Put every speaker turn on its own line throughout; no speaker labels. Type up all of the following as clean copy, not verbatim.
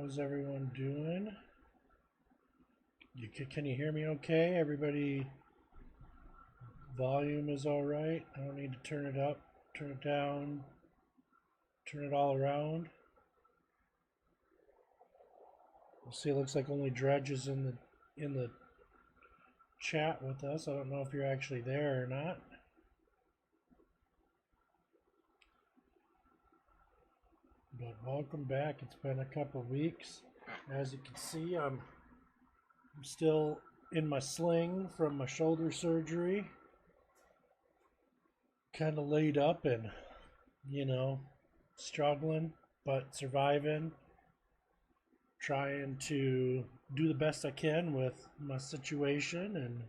How's everyone doing? Can you hear me okay? Everybody, volume is all right. I don't need to turn it up, turn it down, turn it all around. We'll see. It looks like only Dredge is in the chat with us. I don't know if you're actually there or not. But welcome back. It's been a couple weeks. As you can see, I'm still in my sling from my shoulder surgery. Kind of laid up and, struggling, but surviving. Trying to do the best I can with my situation and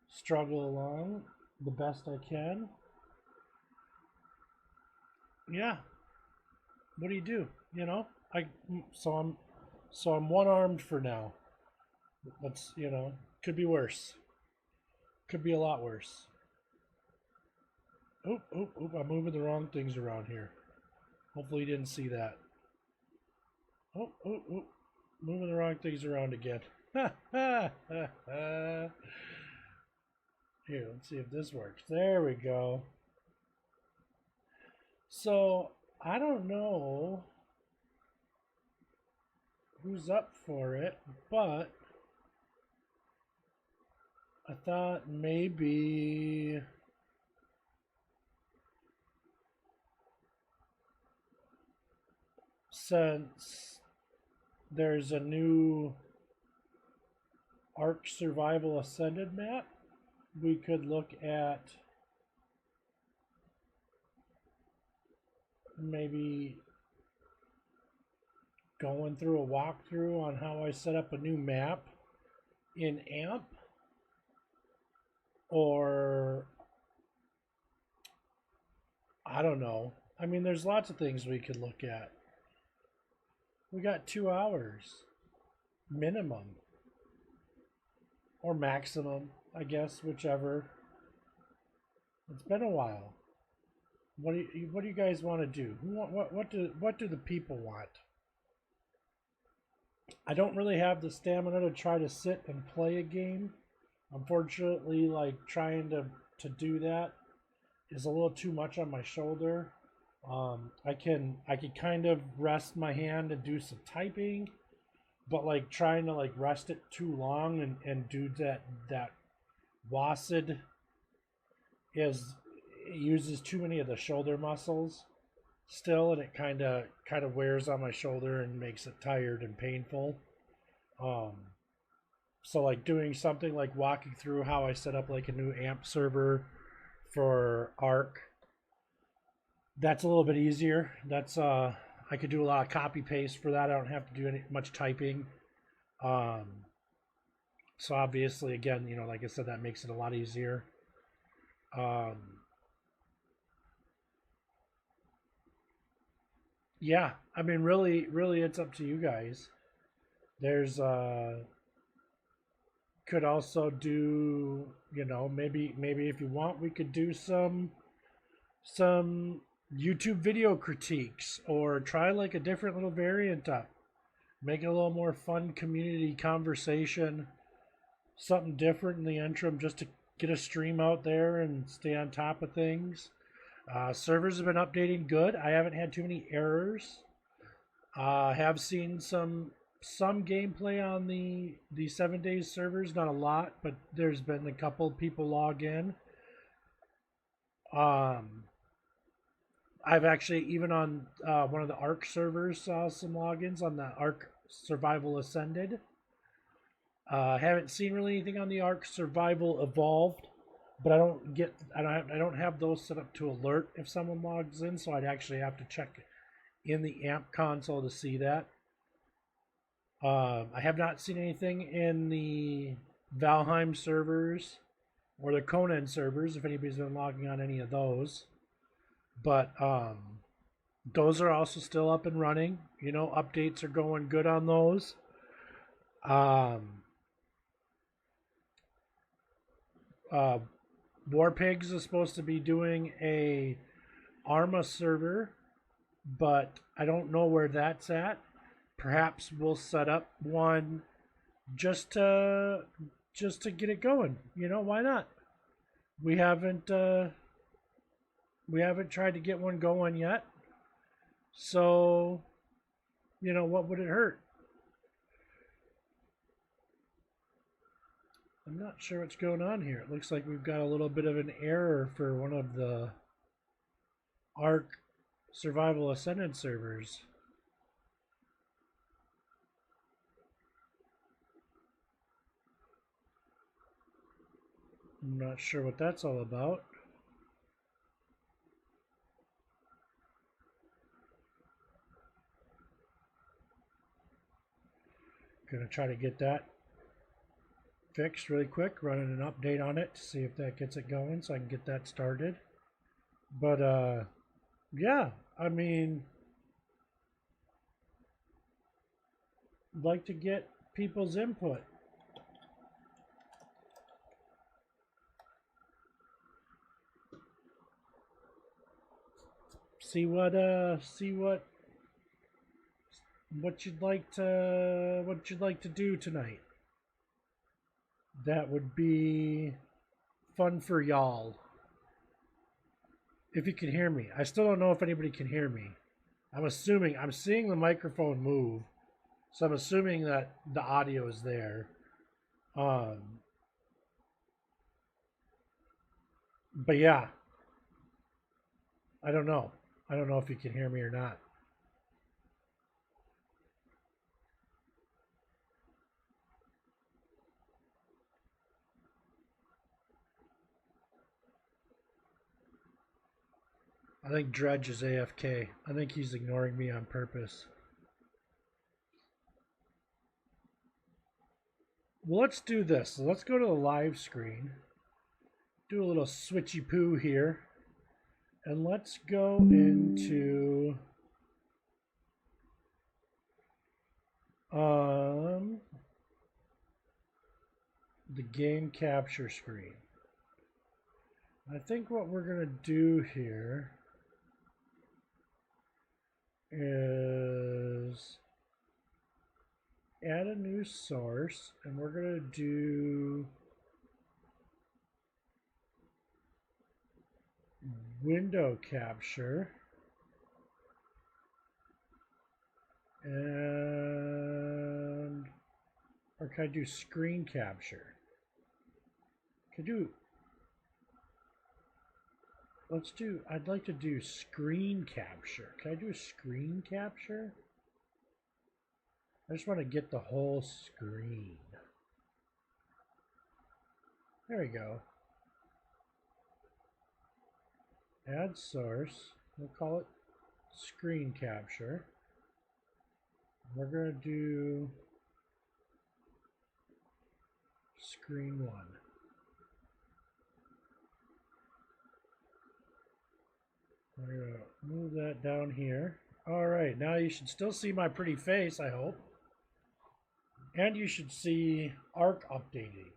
struggle along the best I can. Yeah. What do you do? I'm one-armed for now. That's, could be worse. Could be a lot worse. Oop, oop, oop, I'm moving the wrong things around here. Hopefully you didn't see that. Oh, oh, oh, moving the wrong things around again. Here, let's see if this works. There we go. So, I don't know who's up for it, but I thought maybe since there's a new Ark Survival Ascended map, we could look at maybe going through a walkthrough on how I set up a new map in AMP, or I don't know. I mean, there's lots of things we could look at. We got 2 hours minimum, or maximum, I guess, whichever. It's been a while. What do you guys want to do? What do the people want? I don't really have the stamina to try to sit and play a game. Unfortunately, like trying to do that is a little too much on my shoulder. I can kind of rest my hand and do some typing, but like trying to like rest it too long and do that WASD it uses too many of the shoulder muscles still, and it kind of wears on my shoulder and makes it tired and painful. So like doing something like walking through how I set up like a new AMP server for Ark, that's a little bit easier. That's I could do a lot of copy paste for that. I don't have to do much typing. So obviously, again, like I said, that makes it a lot easier. Yeah, I mean, really, it's up to you guys. There's could also do, maybe if you want, we could do some YouTube video critiques, or try like a different little variant up. Make it a little more fun community conversation. Something different in the interim, just to get a stream out there and stay on top of things. Servers have been updating good. I haven't had too many errors. Have seen some gameplay on the 7 days servers, not a lot, but there's been a couple people log in. I've actually, even on one of the Ark servers, saw some logins on the Ark Survival Ascended. Haven't seen really anything on the Ark Survival Evolved, but I don't have those set up to alert if someone logs in, so I'd actually have to check in the AMP console to see that. I have not seen anything in the Valheim servers or the Conan servers, if anybody's been logging on any of those. But those are also still up and running. Updates are going good on those. Warpigs is supposed to be doing a Arma server, but I don't know where that's at. perhaps we'll set up one just to get it going. You know, why not? We haven't tried to get one going yet. So, you know, what would it hurt? I'm not sure what's going on here. It looks like we've got a little bit of an error for one of the Ark Survival Ascended servers. I'm not sure what that's all about. Gonna try to get that fixed really quick, running an update on it to see if that gets it going so I can get that started. But yeah, I mean, I'd like to get people's input. See what you'd like to do tonight. That would be fun for y'all. If you can hear me. I still don't know if anybody can hear me. I'm seeing the microphone move, so I'm assuming that the audio is there. But yeah, I don't know. I don't know if you can hear me or not. I think Dredge is AFK. I think he's ignoring me on purpose. Well, let's do this. Let's go to the live screen. Do a little switchy poo here. And let's go into the game capture screen. I think what we're going to do here is add a new source, and we're going to do window capture, and or can I do screen capture? I'd like to do screen capture. Can I do screen capture? I just want to get the whole screen. There we go. Add source. We'll call it screen capture. We're going to do screen 1. We're going to move that down here. All right, now you should still see my pretty face, I hope. And you should see Ark updating.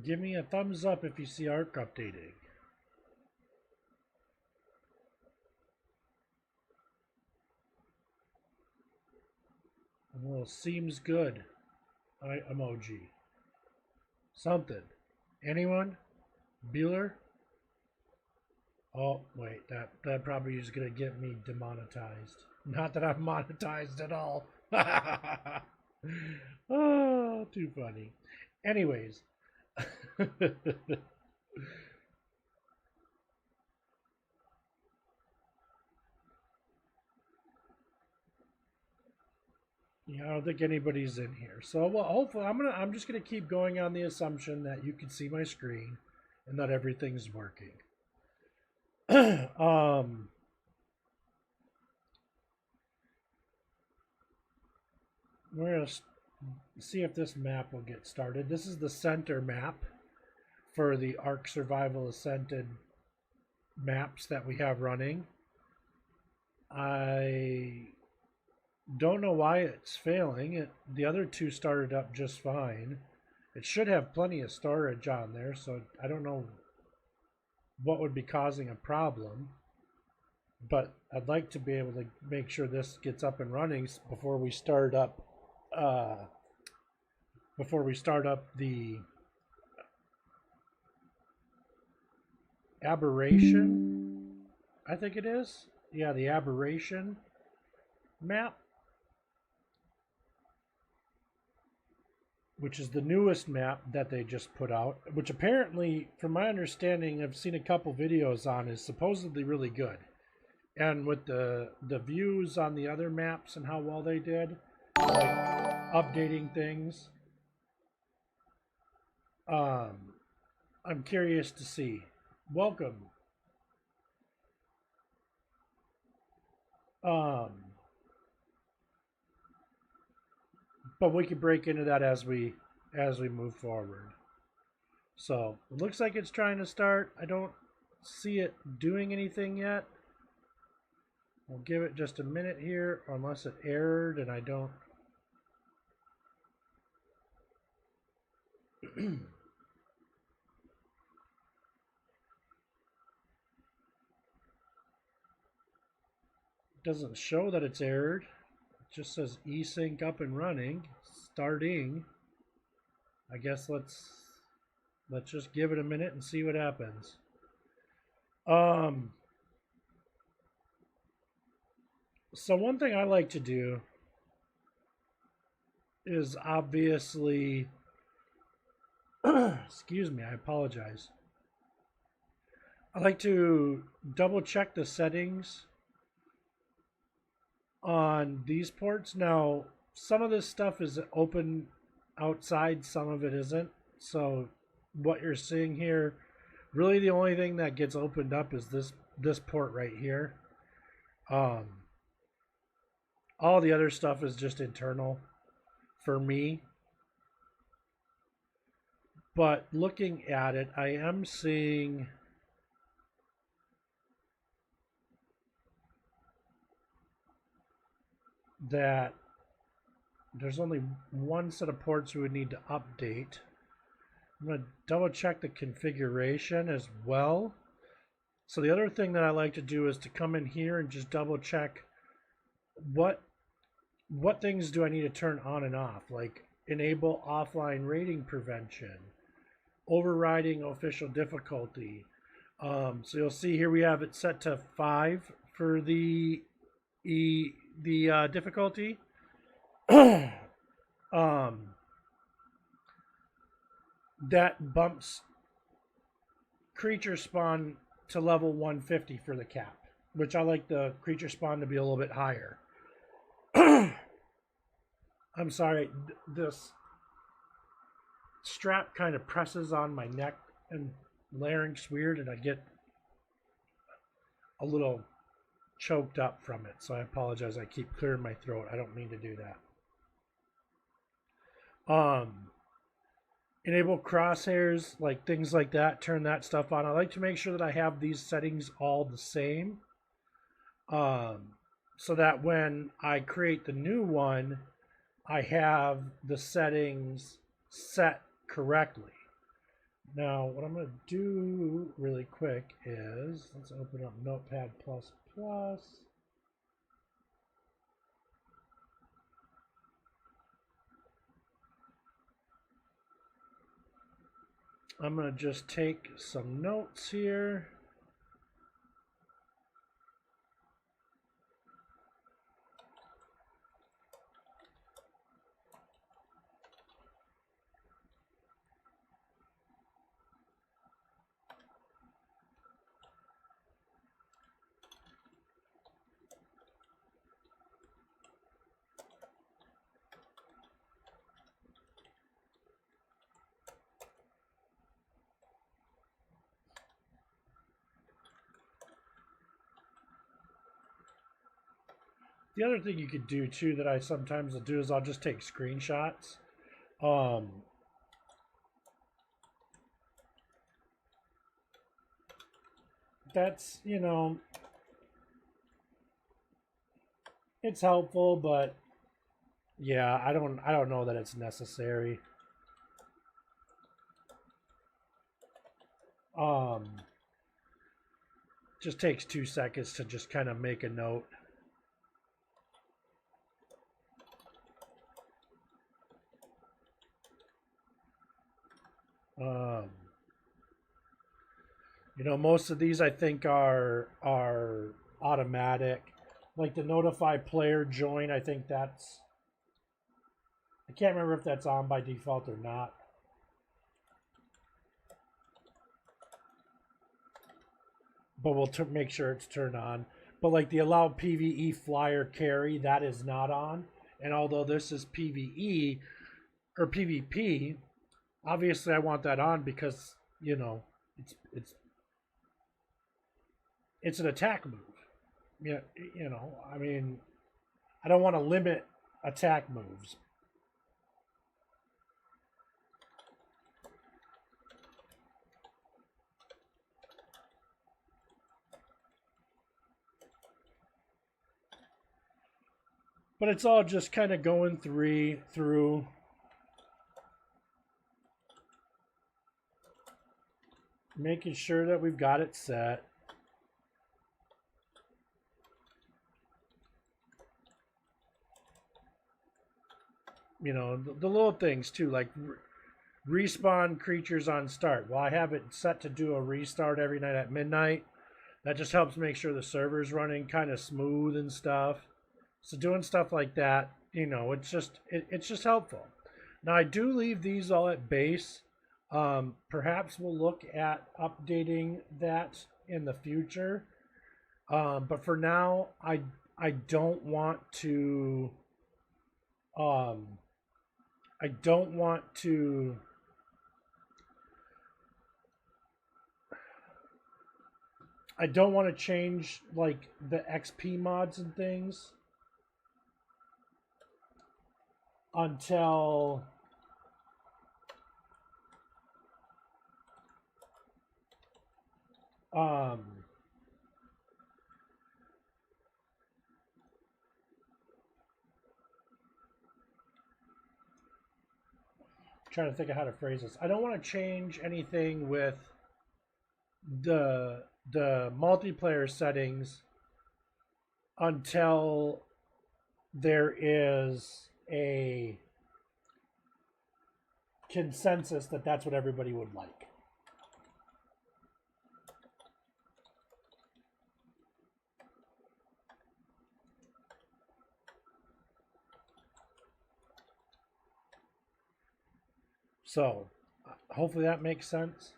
Give me a thumbs up if you see Ark updating. A little seems good emoji. Something. Anyone? Bueller? Oh, wait, that probably is going to get me demonetized. Not that I'm monetized at all. Oh, too funny. Anyways. Yeah, I don't think anybody's in here. So, well, hopefully, I'm just gonna keep going on the assumption that you can see my screen and that everything's working. We're gonna see if this map will get started. This is the center map for the Ark Survival Ascended maps that we have running. I don't know why it's failing. The other two started up just fine. It should have plenty of storage on there, so I don't know what would be causing a problem. but I'd like to be able to make sure this gets up and running before we start up the aberration, I think it is. Yeah, the aberration map, which is the newest map that they just put out, which apparently, from my understanding, I've seen a couple videos on, is supposedly really good. And with the views on the other maps and how well they did, like updating things, I'm curious to see. Welcome. But we can break into that as we move forward. So it looks like it's trying to start. I don't see it doing anything yet. We'll give it just a minute here, unless it errored and I don't. Doesn't show that it's errored. It just says eSync up and running, starting. I guess let's just give it a minute and see what happens. So one thing I like to do is obviously, excuse me, I apologize. I like to double check the settings on these ports. Now, some of this stuff is open outside, some of it isn't. So what you're seeing here, really the only thing that gets opened up is this port right here. All the other stuff is just internal for me. But looking at it, I am seeing that there's only one set of ports we would need to update. I'm going to double check the configuration as well. So the other thing that I like to do is to come in here and just double check what things do I need to turn on and off, like enable offline rating prevention, overriding official difficulty. So you'll see here we have it set to 5 for the difficulty. That bumps creature spawn to level 150 for the cap, which I like the creature spawn to be a little bit higher. I'm sorry, this strap kind of presses on my neck and larynx weird, and I get a little choked up from it, so I apologize. I keep clearing my throat. I don't mean to do that. Enable crosshairs, like things like that, turn that stuff on. I like to make sure that I have these settings all the same, so that when I create the new one, I have the settings set correctly. Now, what I'm going to do really quick is, let's open up Notepad++. I'm going to just take some notes here. The other thing you could do too that I sometimes will do is I'll just take screenshots. That's, you know, it's helpful, but yeah, I don't know that it's necessary. Just takes 2 seconds to just kind of make a note. You know, most of these I think are automatic. Like the notify player join, I think that's, I can't remember if that's on by default or not. But we'll make sure it's turned on. But like the allow PvE flyer carry, that is not on. And although this is PvE or PvP, obviously I want that on because, you know, it's an attack move. Yeah, you know, I mean, I don't want to limit attack moves. But it's all just kind of going through. Making sure that we've got it set. You know, the little things too, like respawn creatures on start. Well, I have it set to do a restart every night at midnight. That just helps make sure the server's running kind of smooth and stuff. So doing stuff like that, you know, it's just helpful. Now I do leave these all at base. Perhaps we'll look at updating that in the future. But for now, I don't want to. I don't want to. I don't want to change like the XP mods and things until trying to think of how to phrase this. I don't want to change anything with the multiplayer settings until there is a consensus that that's what everybody would like. So, hopefully that makes sense.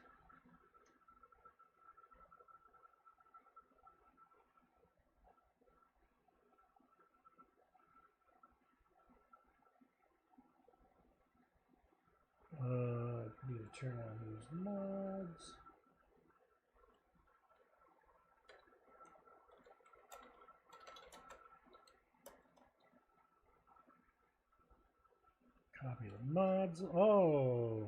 Need to turn on these mods. Copy the mods. Oh.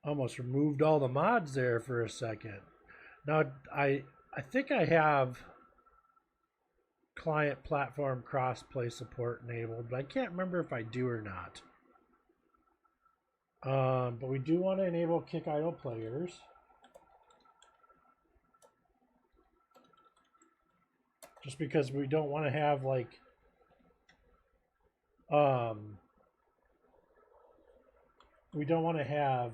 Almost removed all the mods there for a second. Now I think I have client platform crossplay support enabled, but I can't remember if I do or not. But we do want to enable kick idle players. Just because we don't want to have like we don't want to have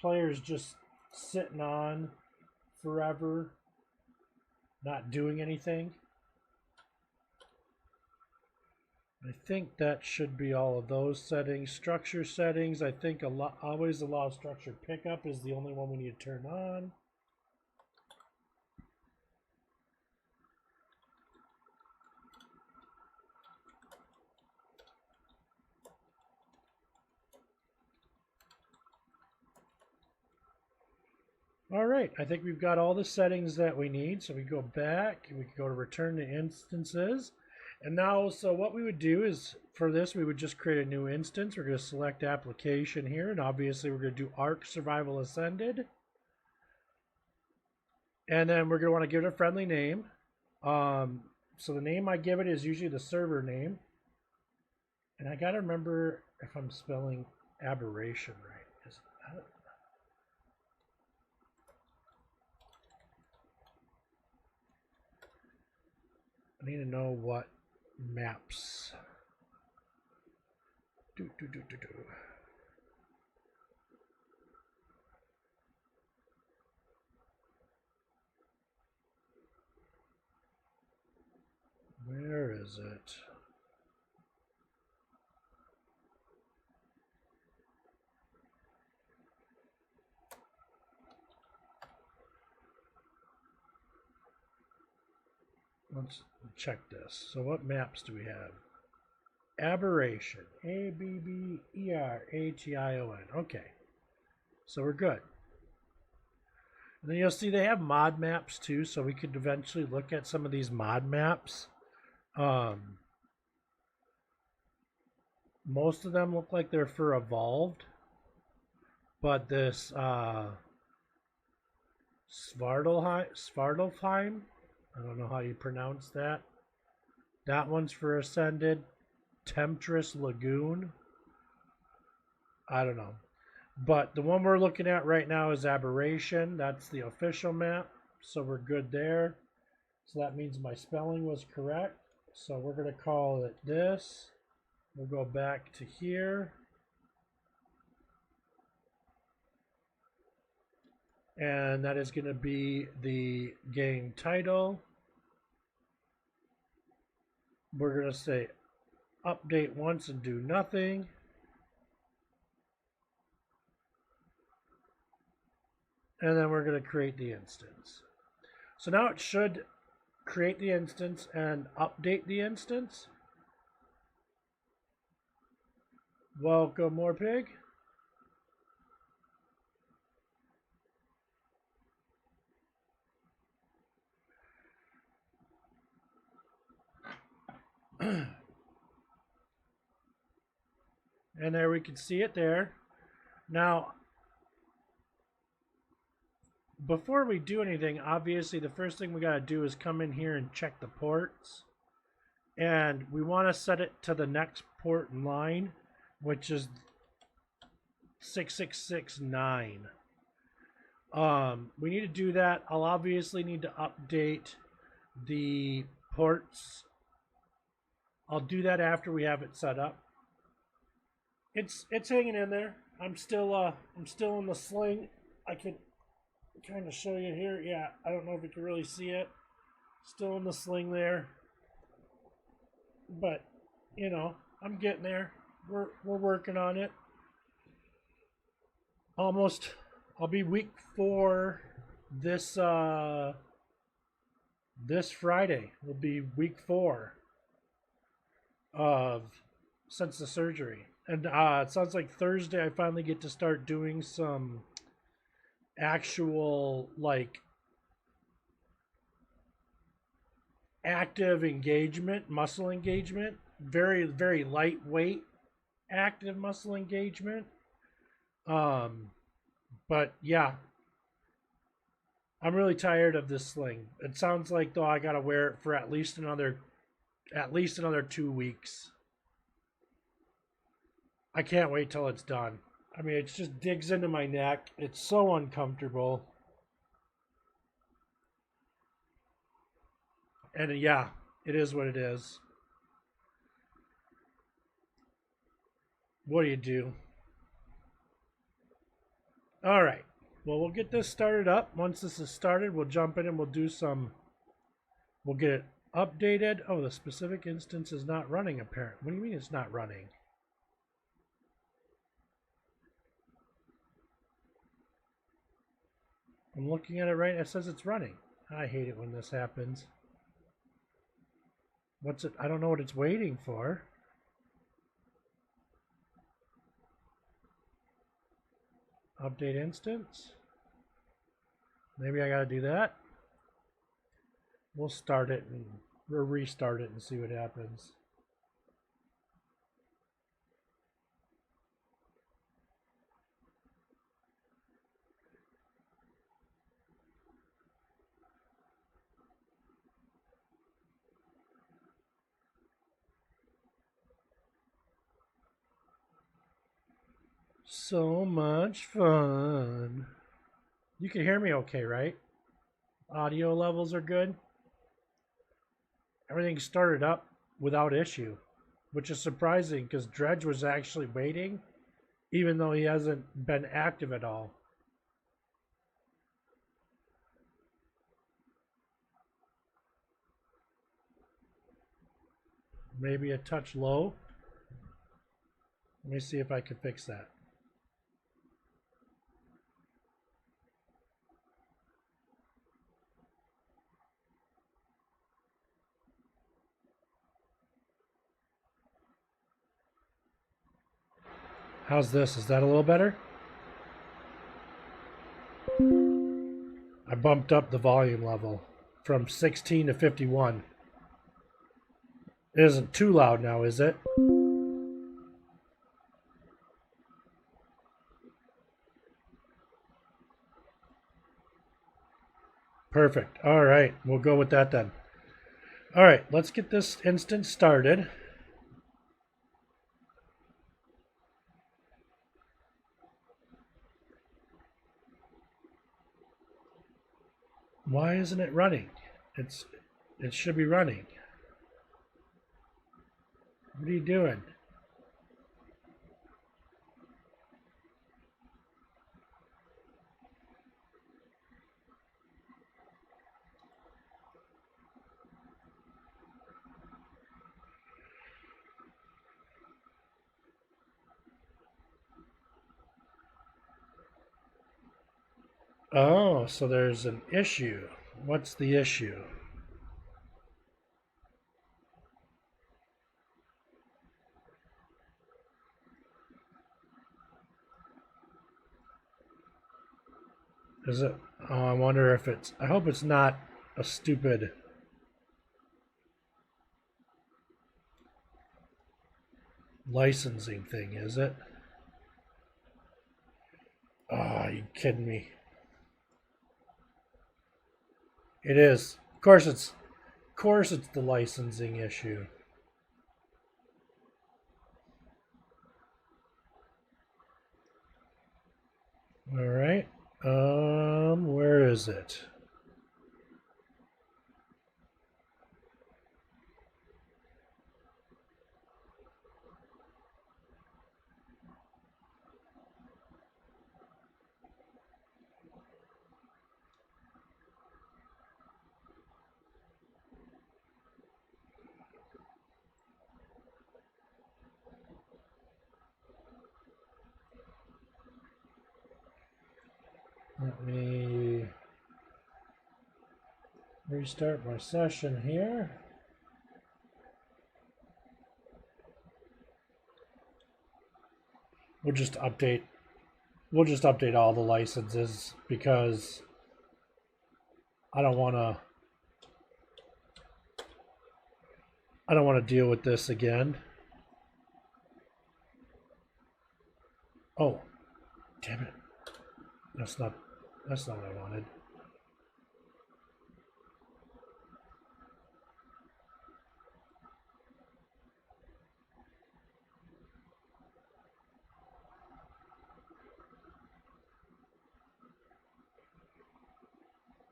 players just sitting on forever, not doing anything. I think that should be all of those settings. Structure settings, I think always allow structure pickup is the only one we need to turn on. All right, I think we've got all the settings that we need. So we go back and we can go to return to instances. And now, so what we would do is for this, we would just create a new instance. We're going to select application here. And obviously we're going to do Ark Survival Ascended. And then we're going to want to give it a friendly name. So the name I give it is usually the server name. And I gotta remember if I'm spelling aberration right. I need to know what maps. Do. Where is it? Let's check this. So what maps do we have? Aberration. Abberation. Okay. So we're good. And then you'll see they have mod maps too, so we could eventually look at some of these mod maps. Most of them look like they're for Evolved. But this Svartalfheim, I don't know how you pronounce that. That one's for Ascended. Temptress Lagoon. I don't know. But the one we're looking at right now is Aberration. That's the official map. So we're good there. So that means my spelling was correct. So we're going to call it this. We'll go back to here. And that is going to be the game title. We're going to say update once and do nothing. And then we're going to create the instance. So now it should create the instance and update the instance. Welcome, more pig. And there we can see it there. Now, before we do anything, obviously the first thing we got to do is come in here and check the ports. And we want to set it to the next port in line, which is 6669. We need to do that. I'll obviously need to update the ports. I'll do that after we have it set up. It's hanging in there. I'm still in the sling. I can kind of show you here. Yeah, I don't know if you can really see it. Still in the sling there. But, you know, I'm getting there. We're working on it. Almost. I'll be week 4 this this Friday. Will be week 4 of since the surgery. And it sounds like Thursday I finally get to start doing some actual, like, active engagement, muscle engagement. Very, very lightweight active muscle engagement. But yeah, I'm really tired of this sling. It sounds like, though, I gotta wear it for at least another 2 weeks. I can't wait till it's done. I mean, it just digs into my neck. It's so uncomfortable. And yeah, it is what it is. What do you do? All right. Well, we'll get this started up. Once this is started, we'll jump in and we'll get it updated. Oh, the specific instance is not running, apparently. What do you mean it's not running? I'm looking at it right. It says it's running. I hate it when this happens. What's it? I don't know what it's waiting for. Update instance. Maybe I gotta do that. We'll start it and we'll restart it and see what happens. So much fun. You can hear me okay, right? Audio levels are good. Everything started up without issue, which is surprising because Dredge was actually waiting, even though he hasn't been active at all. Maybe a touch low. Let me see if I can fix that. How's this? Is that a little better? I bumped up the volume level from 16 to 51. It isn't too loud now, is it? Perfect. All right, we'll go with that then. All right, let's get this instance started. Why isn't it running? It should be running. What are you doing? Oh, so there's an issue. What's the issue? Is it? Oh, I wonder if it's. I hope it's not a stupid licensing thing, is it? Oh, are you kidding me? It is. Of course it's the licensing issue. All right. Where is it? Let me restart my session here. We'll just update all the licenses because I don't want to deal with this again. Oh, damn it. That's not what I wanted.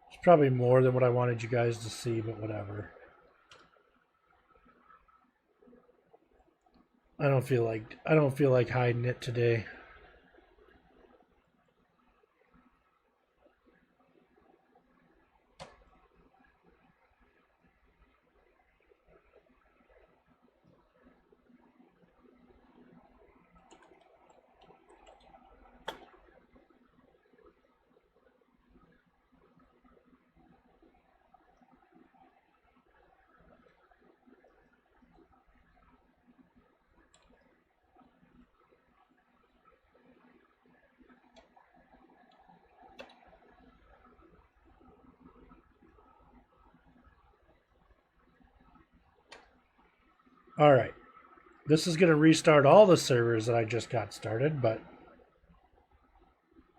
It's probably more than what I wanted you guys to see, but whatever. I don't feel like hiding it today. All right. This is going to restart all the servers that I just got started, but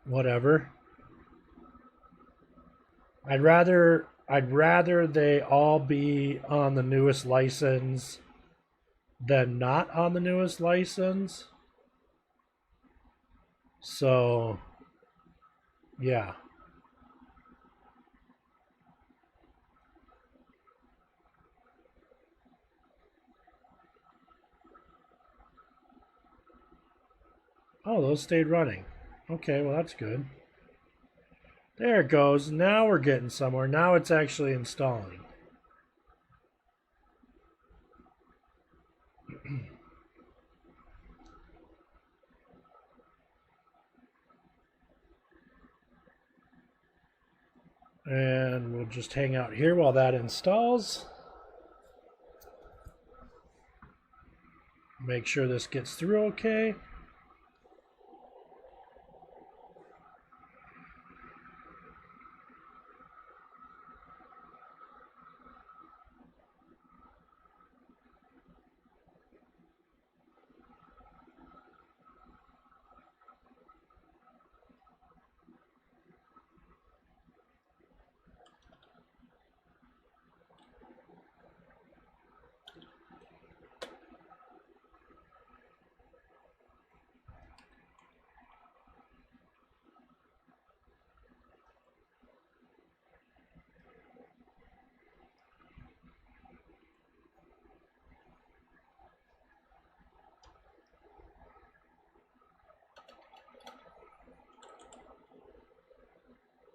whatever. I'd rather they all be on the newest license than not on the newest license. So, yeah. Oh, those stayed running. Okay, well, that's good. There it goes. Now we're getting somewhere. Now it's actually installing. And we'll just hang out here while that installs. Make sure this gets through okay.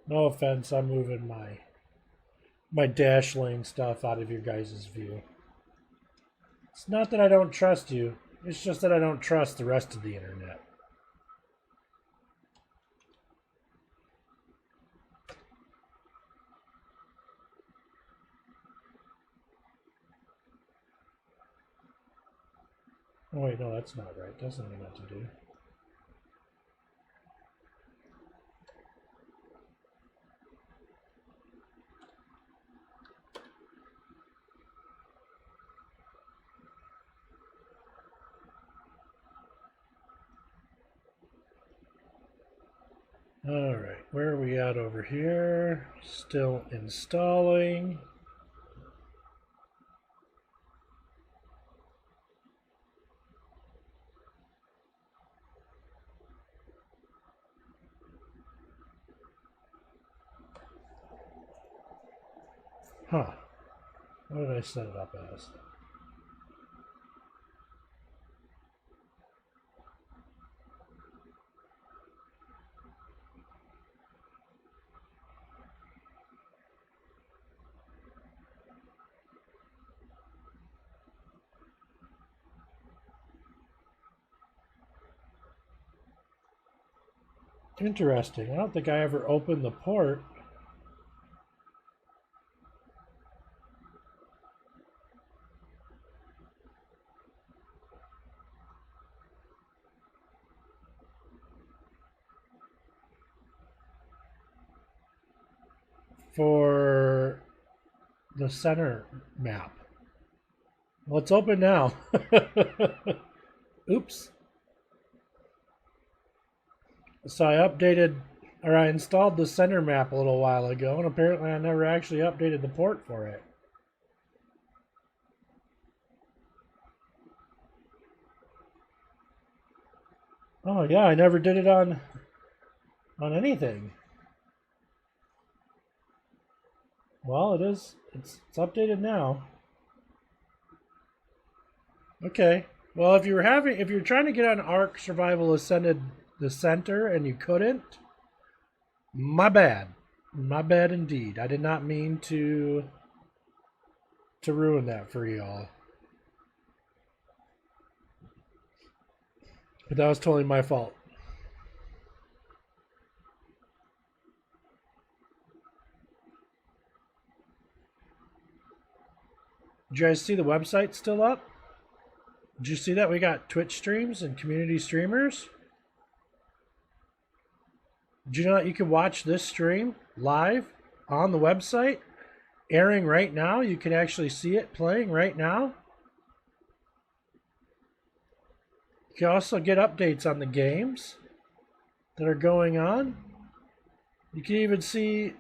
No offense, I'm moving my dash lane stuff out of your guys' view. It's not that I don't trust you. It's just that I don't trust the rest of the internet. Oh wait, no, that's not right. That's not what I meant to do. Alright, where are we at over here? Still installing. Huh. What did I set it up as? Interesting. I don't think I ever opened the port. For the center map. Well, it's open now. Oops. So I installed the center map a little while ago, and apparently I never actually updated the port for it. Oh yeah, I never did it on anything. Well, it is. It's updated now. Okay. Well, if you're trying to get on Ark Survival Ascended the center and you couldn't, my bad. My bad indeed. I did not mean to ruin that for y'all. But that was totally my fault. Did you guys see the website still up? Did you see that we got Twitch streams and community streamers? Did you know that you can watch this stream live on the website, airing right now? You can actually see it playing right now. You can also get updates on the games that are going on. You can even see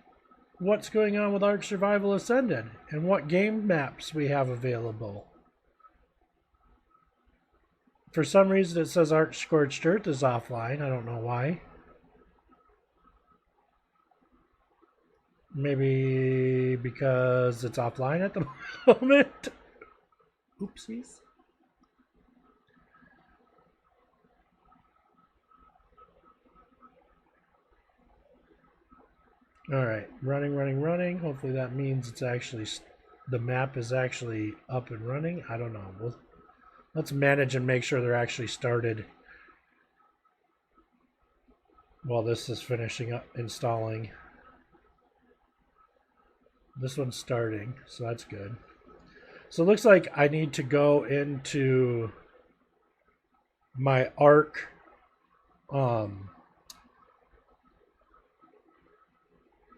what's going on with Ark Survival Ascended and what game maps we have available. For some reason, it says Arch Scorched Earth is offline. I don't know why. Maybe because it's offline at the moment. Oopsies. All right, running. Hopefully that means it's actually, the map is actually up and running. I don't know. Let's manage and make sure they're actually started while this is finishing up installing. This one's starting, so that's good. So it looks like I need to go into my Arc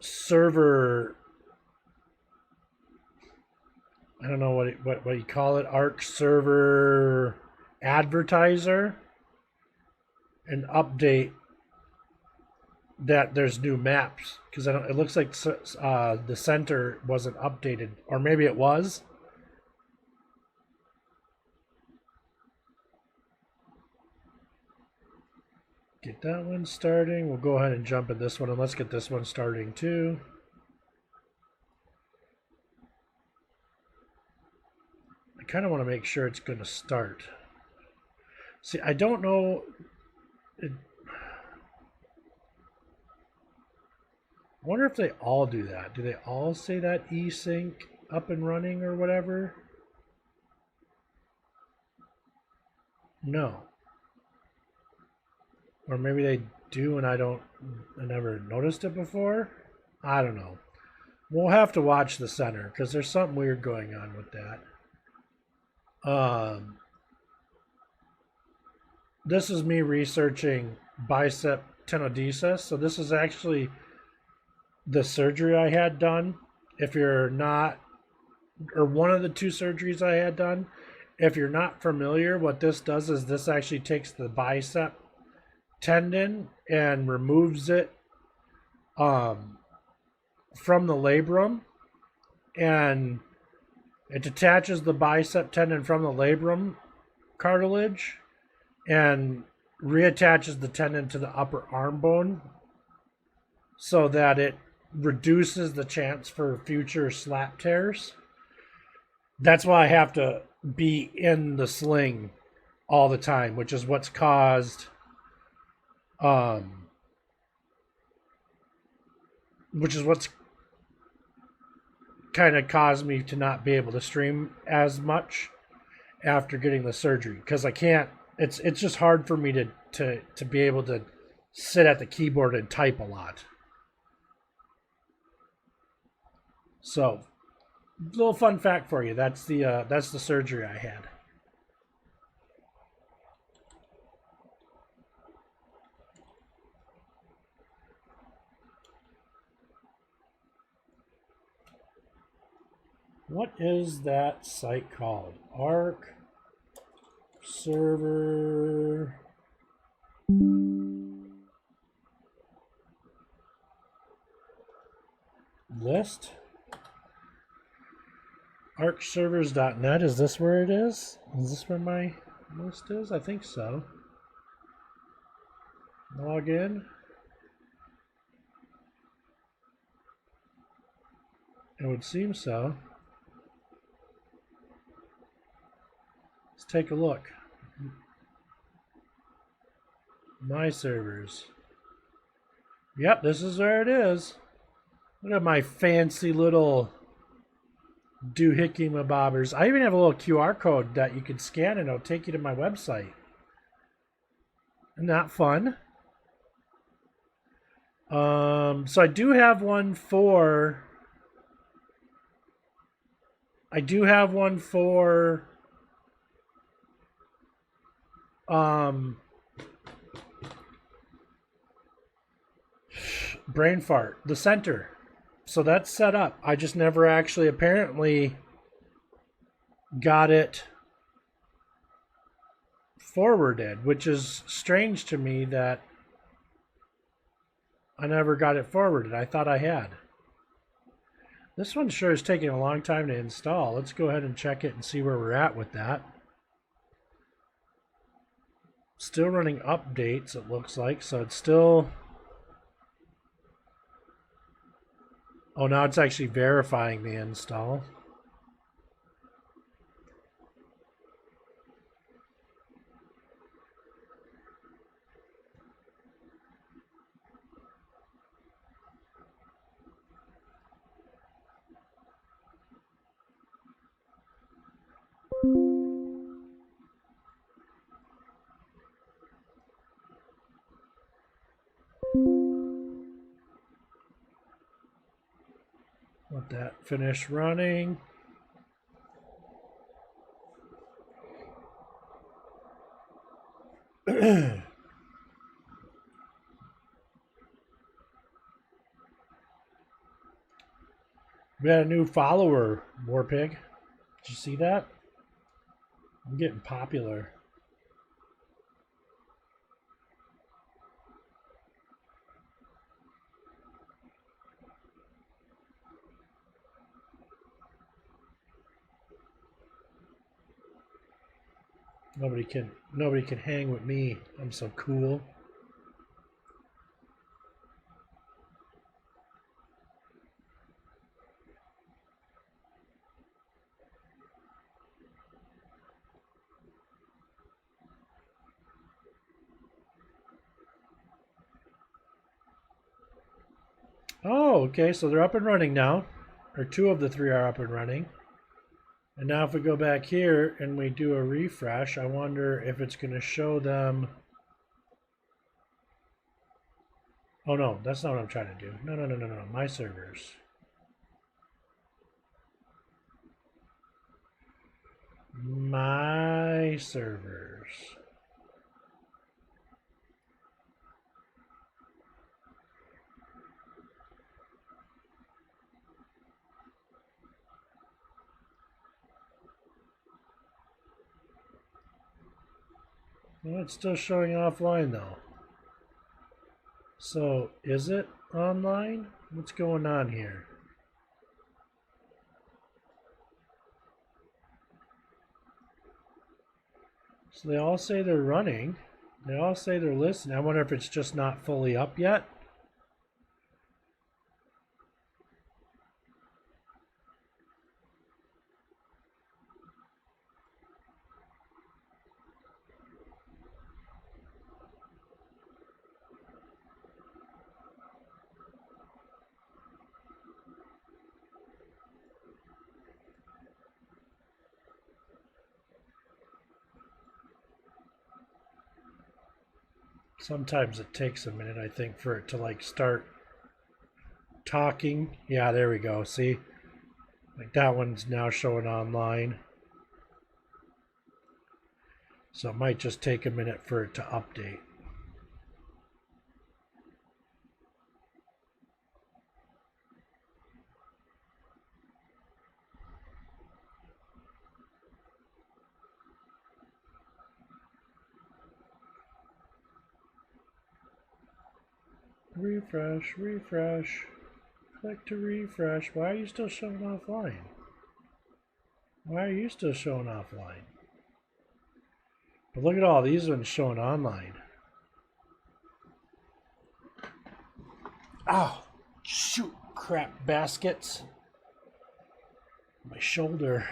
server. I don't know what you call it, Arc server advertiser, and update that there's new maps, because it looks like the center wasn't updated, or maybe it was. Get that one starting. We'll go ahead and jump in this one, and let's get this one starting too. I kind of want to make sure it's going to start. See, I don't know. I wonder if they all do that. Do they all say that eSync up and running or whatever? No. Or maybe they do and I never noticed it before? I don't know. We'll have to watch the center because there's something weird going on with that. This is me researching bicep tenodesis. So this is actually the surgery I had done. If you're not, or one of the two surgeries I had done, if you're not familiar, what this does is this actually takes the bicep tendon and removes it from the labrum, and it detaches the bicep tendon from the labrum cartilage and reattaches the tendon to the upper arm bone so that it reduces the chance for future slap tears. That's why I have to be in the sling all the time, which is what's caused which is what's kind of caused me to not be able to stream as much after getting the surgery, because I can't. It's just hard for me to be able to sit at the keyboard and type a lot. So, little fun fact for you. That's the surgery I had. What is that site called? Arc server list? arcservers.net. Is this where it is? Is this where my list is? I think so. Log in. It would seem so. Let's take a look. My servers. Yep, this is where it is. Look at my fancy little doohickey mabobbers. I even have a little QR code that you can scan and it'll take you to my website. Isn't that fun? So I do have one for brain fart, the center. So that's set up. I just never actually apparently got it forwarded, which is strange to me that I never got it forwarded. I thought I had. This one sure is taking a long time to install. Let's go ahead and check it and see where we're at with that. Still running updates, it looks like, so it's still... Oh, now it's actually verifying the install. Let that finish running. We got a new follower, Warpig. Did you see that? I'm getting popular. Nobody can hang with me. I'm so cool. Oh, okay, so they're up and running now. Or 2 of the 3 are up and running. And now if we go back here and we do a refresh, I wonder if it's going to show them... Oh no, that's not what I'm trying to do. No, my servers. My servers. Well, it's still showing offline though. So, is it online? What's going on here? So they all say they're running. They all say they're listening. I wonder if it's just not fully up yet. Sometimes it takes a minute, I think, for it to like start talking. Yeah, there we go. See? Like that one's now showing online. So it might just take a minute for it to update. Refresh, refresh. Click to refresh. Why are you still showing offline? Why are you still showing offline? But look at all these ones showing online. Oh, shoot, crap baskets. My shoulder.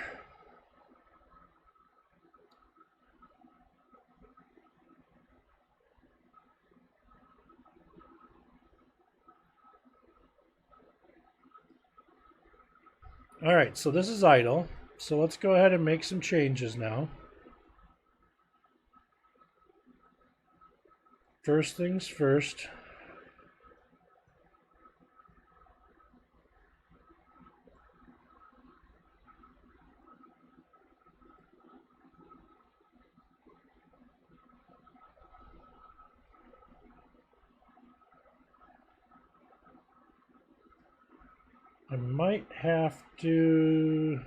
All right, so this is idle. So let's go ahead and make some changes now. First things first. I might have to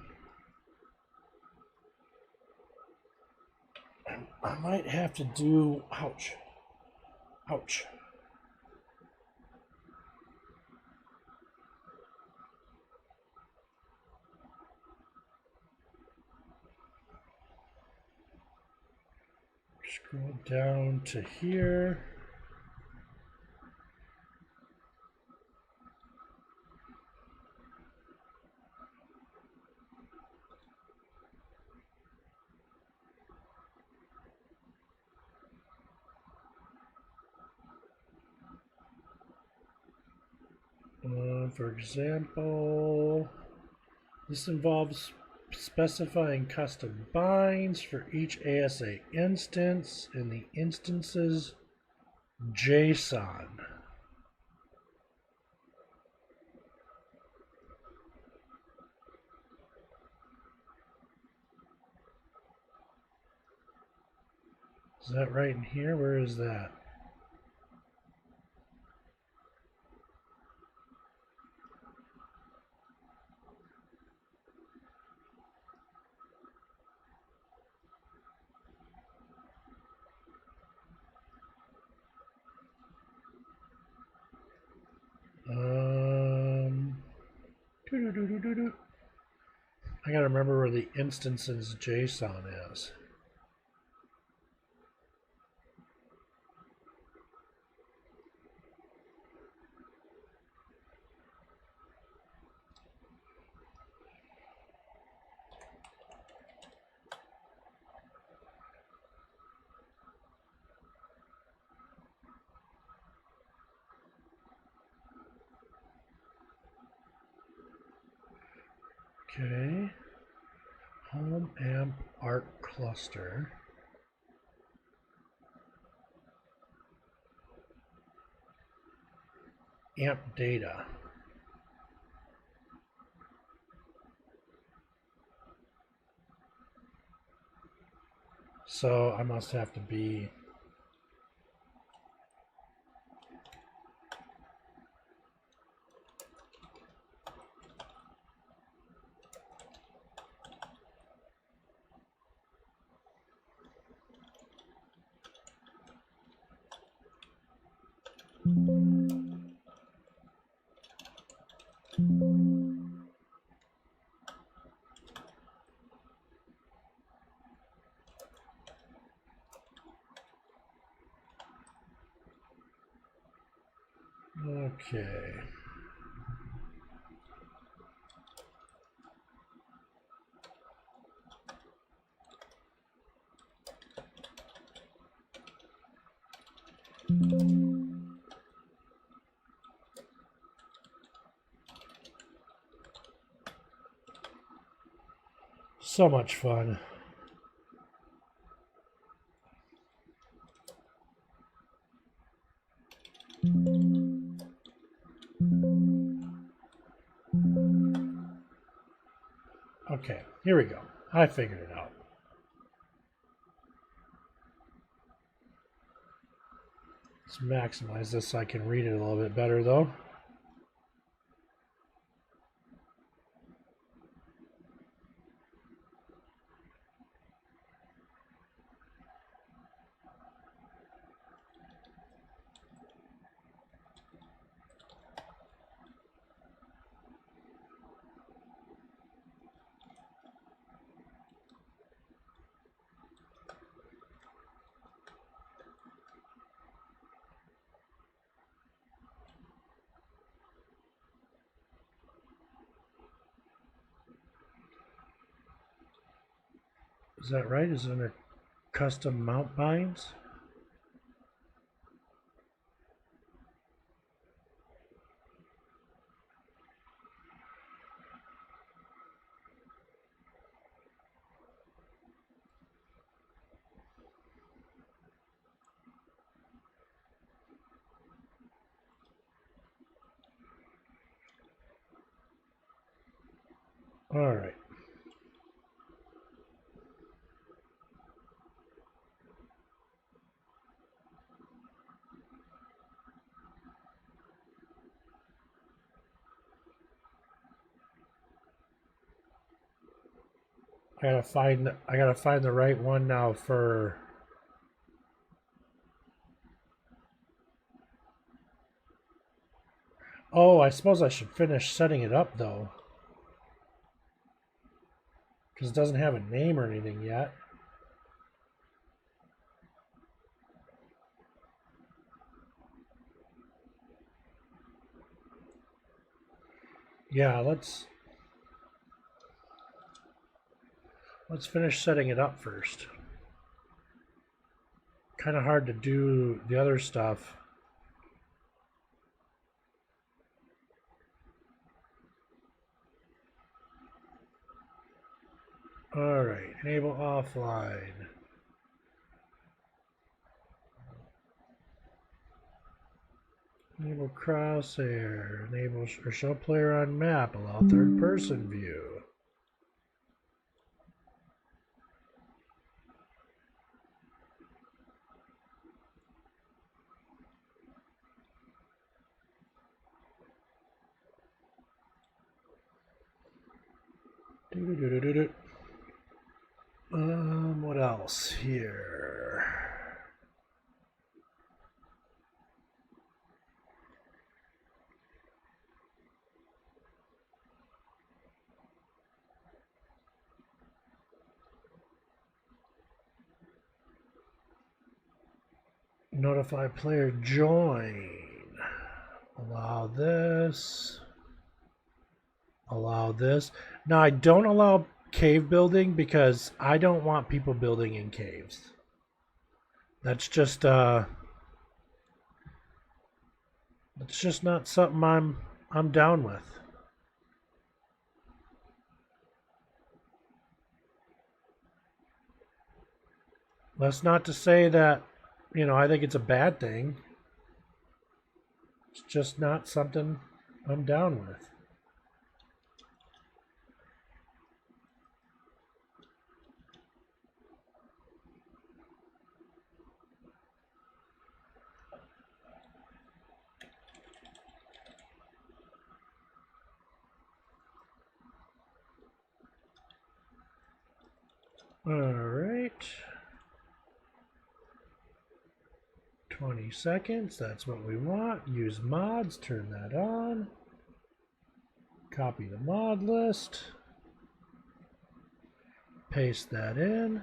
do, ouch. Ouch. Scroll down to here. For example, this involves specifying custom binds for each ASA instance in the instance's JSON. Is that right in here? Where is that? I gotta remember where the instance's JSON is. Okay. Home amp arc cluster. Amp data. So I must have to be okay. So much fun. Okay, here we go. I figured it out. Let's maximize this so I can read it a little bit better, though. Is that right? Is it under custom mount binds? All right. I gotta find the right one now for Oh, I suppose I should finish setting it up though. Because it doesn't have a name or anything yet. Yeah, let's finish setting it up first. Kind of hard to do the other stuff. All right, enable offline. Enable crosshair. Enable or show player on map. Allow third person view. What else here? Notify player join. Allow this. Allow this. Now I don't allow cave building because I don't want people building in caves. That's just not something I'm down with. That's not to say that, I think it's a bad thing. It's just not something I'm down with. All right. 20 seconds, that's what we want. Use mods, turn that on. Copy the mod list. Paste that in.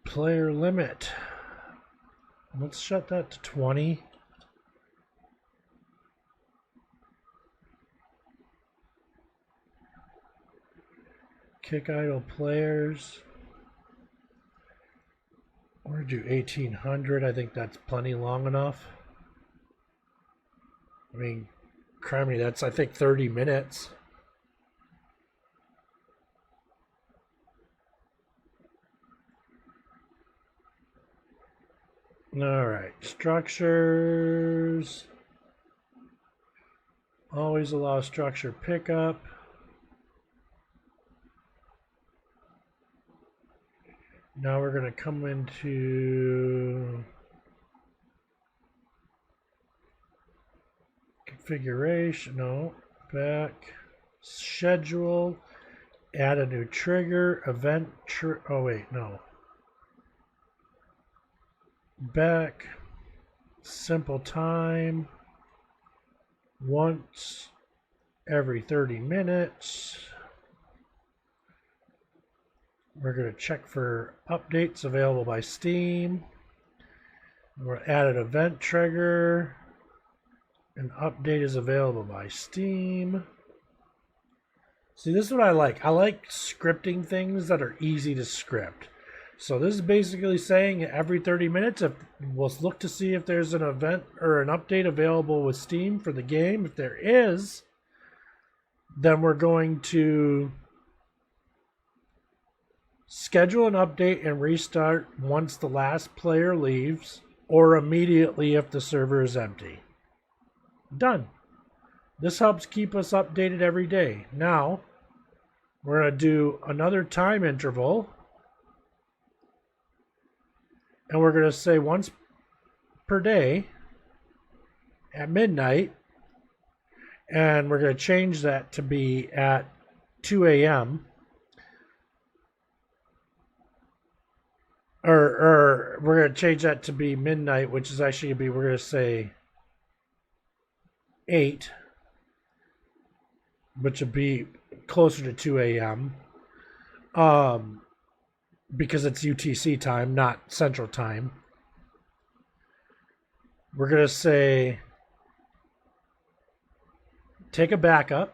Player limit. Let's shut that to 20. Kick idle players. Or do 1800. I think that's plenty long enough. I mean, criminy, that's I think 30 minutes. All right, structures. Always allow structure pickup. Now we're going to come into configuration, no, back, schedule, add a new trigger, event, oh wait, no. Back, simple time, once every 30 minutes. We're going to check for updates available by Steam. We'll add an event trigger. An update is available by Steam. See, this is what I like. I like scripting things that are easy to script. So this is basically saying every 30 minutes, we'll look to see if there's an event or an update available with Steam for the game. If there is, then we're going to schedule an update and restart once the last player leaves or immediately if the server is empty. Done. This helps keep us updated every day. Now, we're going to do another time interval. And we're going to say once per day at midnight. And we're going to change that to be at 2 a.m. Or we're going to change that to be midnight, which is actually going to be, we're going to say 8, which would be closer to 2 a.m. because it's UTC time, not Central Time. We're going to say take a backup.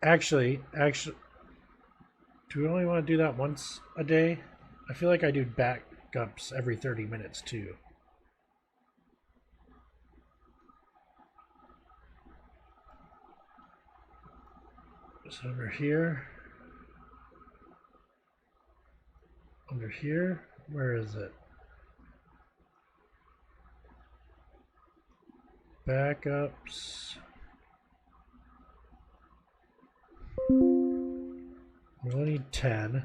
Actually, do we only want to do that once a day? I feel like I do backups every 30 minutes too. So over here. Under here, where is it? Backups. We only need 10.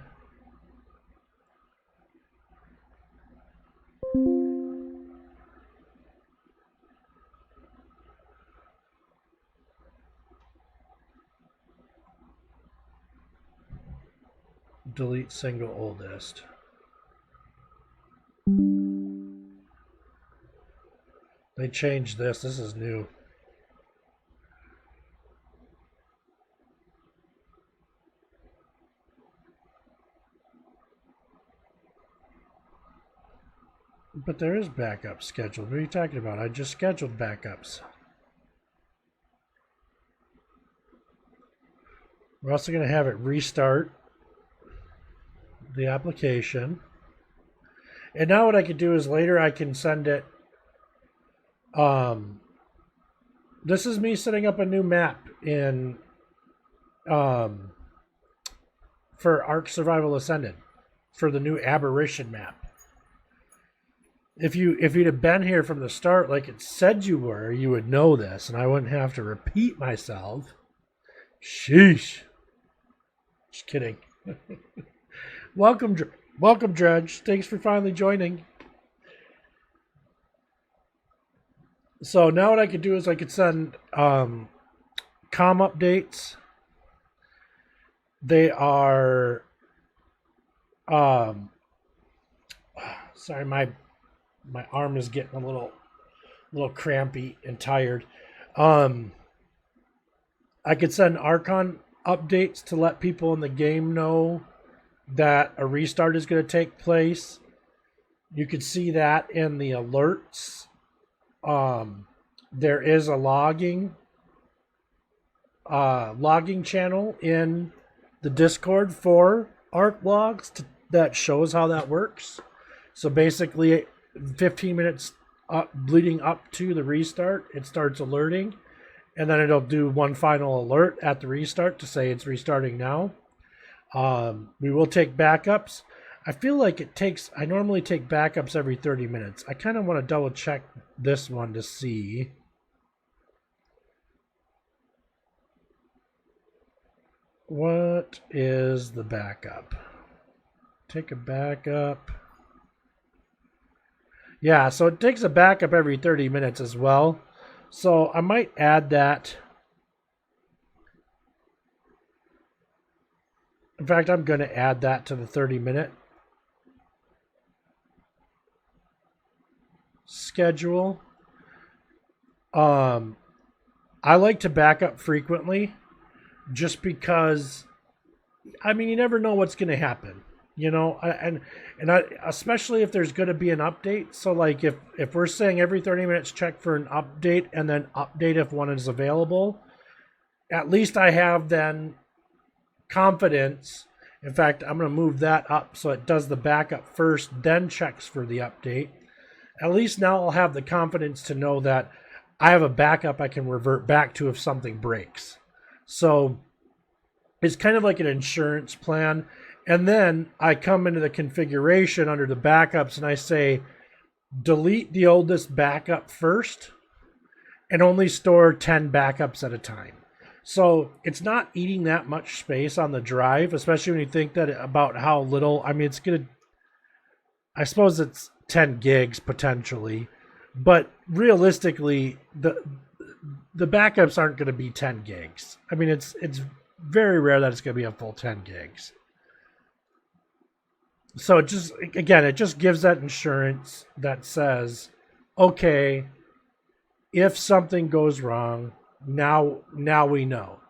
Delete single oldest. They changed this. This is new. But there is backup scheduled. What are you talking about? I just scheduled backups. We're also going to have it restart the application. And now what I could do is later I can send it. This is me setting up a new map in for Ark Survival Ascended for the new Aberration map. If you'd have been here from the start like it said you were, you would know this, and I wouldn't have to repeat myself. Sheesh. Just kidding. Welcome, Dredge. Thanks for finally joining. So now what I could do is I could send comm updates. They are sorry, my arm is getting a little crampy and tired. I could send Archon updates to let people in the game know that a restart is going to take place. You could see that in the alerts. There is a logging channel in the Discord for Ark logs that shows how that works. So basically 15 minutes leading up to the restart, it starts alerting, and then it'll do one final alert at the restart to say it's restarting now. We will take backups. I feel like I normally take backups every 30 minutes. I kind of want to double check this one to see. What is the backup? Take a backup. Yeah, so it takes a backup every 30 minutes as well. So I might add that. In fact, I'm going to add that to the 30-minute schedule. I like to back up frequently just because, I mean, you never know what's going to happen, you know, and especially if there's going to be an update. So like if we're saying every 30 minutes check for an update and then update if one is available, at least I have then confidence. In fact, I'm going to move that up so it does the backup first, then checks for the update. At least now I'll have the confidence to know that I have a backup I can revert back to if something breaks. So it's kind of like an insurance plan. And then I come into the configuration under the backups and I say, delete the oldest backup first and only store 10 backups at a time. So it's not eating that much space on the drive, especially when you think that about how little, I mean, it's going to, I suppose it's 10 gigs potentially, but realistically, the backups aren't going to be 10 gigs. I mean, it's very rare that it's going to be a full 10 gigs. So it just gives that insurance that says, okay, if something goes wrong, Now we know.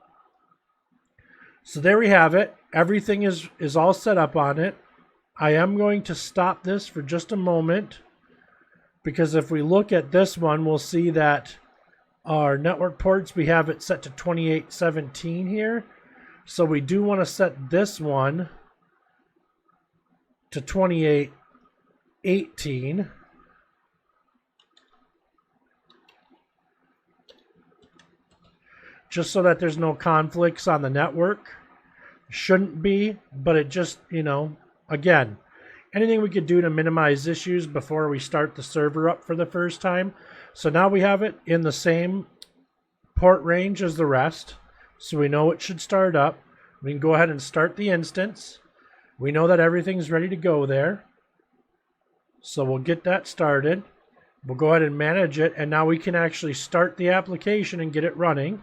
So there we have it. Everything is all set up on it. I am going to stop this for just a moment, because if we look at this one, we'll see that our network ports, we have it set to 2817 here. So we do want to set this one to 2818. Just so that there's no conflicts on the network. Shouldn't be, but it just, again, anything we could do to minimize issues before we start the server up for the first time. So now we have it in the same port range as the rest. So we know it should start up. We can go ahead and start the instance. We know that everything's ready to go there. So we'll get that started. We'll go ahead and manage it. And now we can actually start the application and get it running.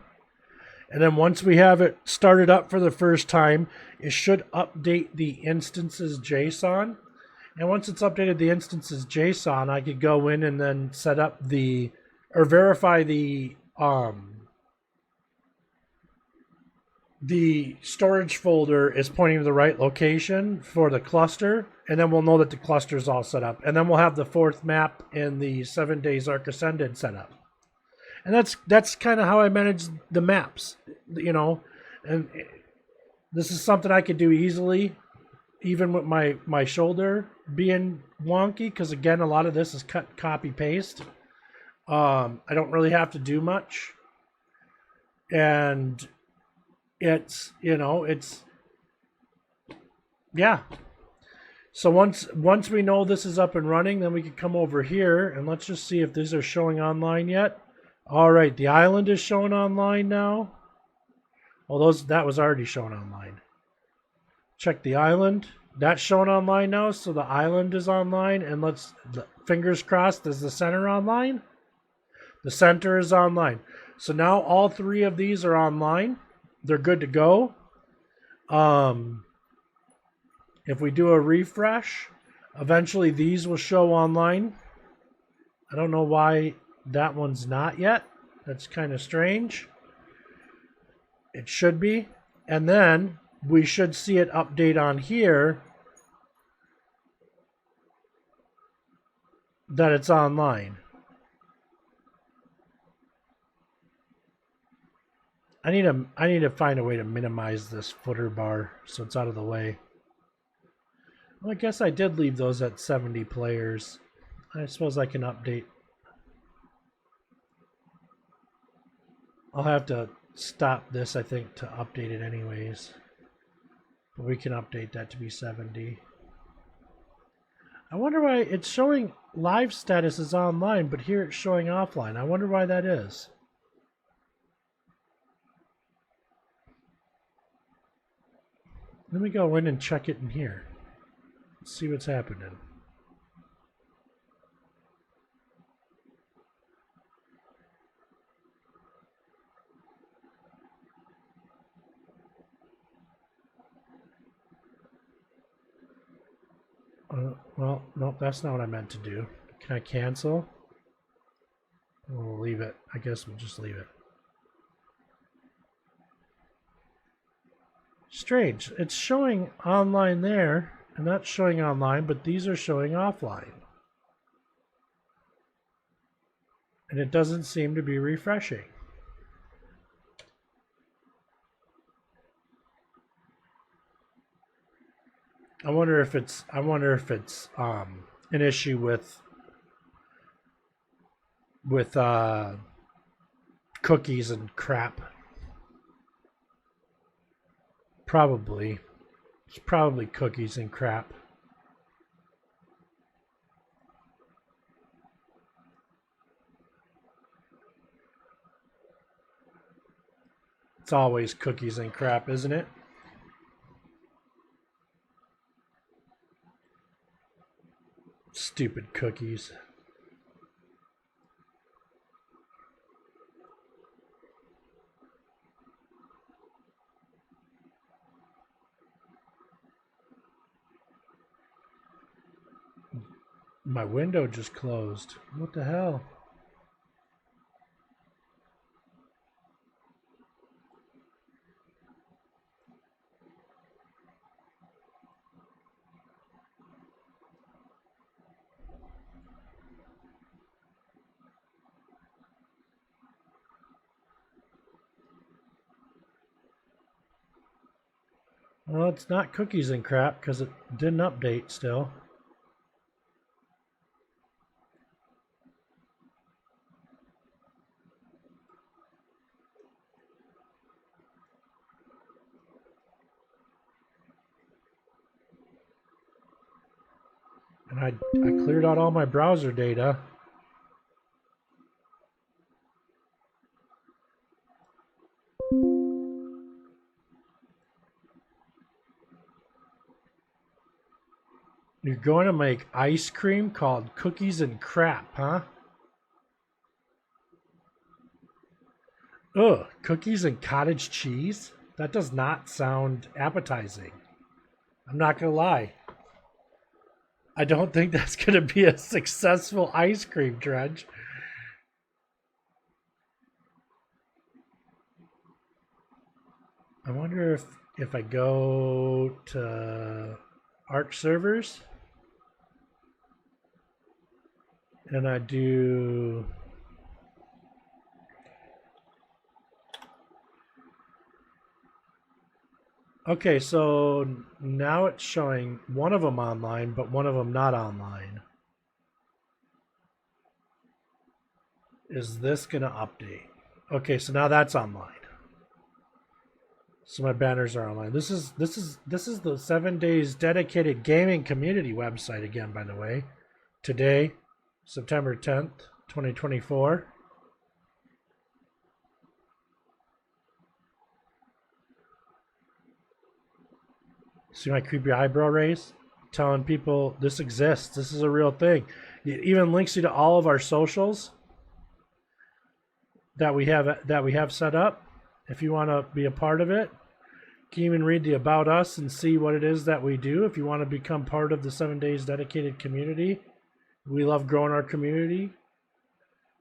And then once we have it started up for the first time, it should update the instances JSON. And once it's updated the instances JSON, I could go in and then set up verify the storage folder is pointing to the right location for the cluster. And then we'll know that the cluster is all set up. And then we'll have the fourth map in the 7 Days Arc Ascended set up. And that's kind of how I manage the maps, and this is something I could do easily, even with my shoulder being wonky, because again, a lot of this is cut, copy, paste. I don't really have to do much, and it's yeah. So once we know this is up and running, then we can come over here and let's just see if these are showing online yet. All right, the island is shown online now. Well, that was already shown online. Check the island. That's shown online now, so the island is online. And fingers crossed, is the center online? The center is online. So now all three of these are online. They're good to go. If we do a refresh, eventually these will show online. I don't know why that one's not yet. That's kind of strange. It should be. And then we should see it update on here that it's online. I need to find a way to minimize this footer bar so it's out of the way. Well, I guess I did leave those at 70 players. I suppose I can update. I'll have to stop this, I think, to update it anyways. But we can update that to be 70. I wonder why it's showing live status is online, but here it's showing offline. I wonder why that is. Let me go in and check it in here. Let's see what's happening. Well, nope, that's not what I meant to do. Can I cancel? We'll leave it. I guess we'll just leave it. Strange. It's showing online there, and that's showing online, but these are showing offline. And it doesn't seem to be refreshing. I wonder if it's an issue with cookies and crap. Probably. It's probably cookies and crap. It's always cookies and crap, isn't it? Stupid cookies. My window just closed. What the hell? Well, it's not cookies and crap because it didn't update still. And I cleared out all my browser data. You're going to make ice cream called cookies and crap, huh? Ugh, cookies and cottage cheese? That does not sound appetizing. I'm not going to lie. I don't think that's going to be a successful ice cream dredge. I wonder if I go to Arc servers and I do okay, so now it's showing one of them online, but one of them not online. Is this gonna update? Okay, so now that's online. So my banners are online. This is the 7 Days Dedicated gaming community website again, by the way. Today, September 10th, 2024. See my creepy eyebrow raise? Telling people this exists. This is a real thing. It even links you to all of our socials that we have set up. If you want to be a part of it, you can even read the About Us and see what it is that we do. If you want to become part of the 7 Days Dedicated community, we love growing our community.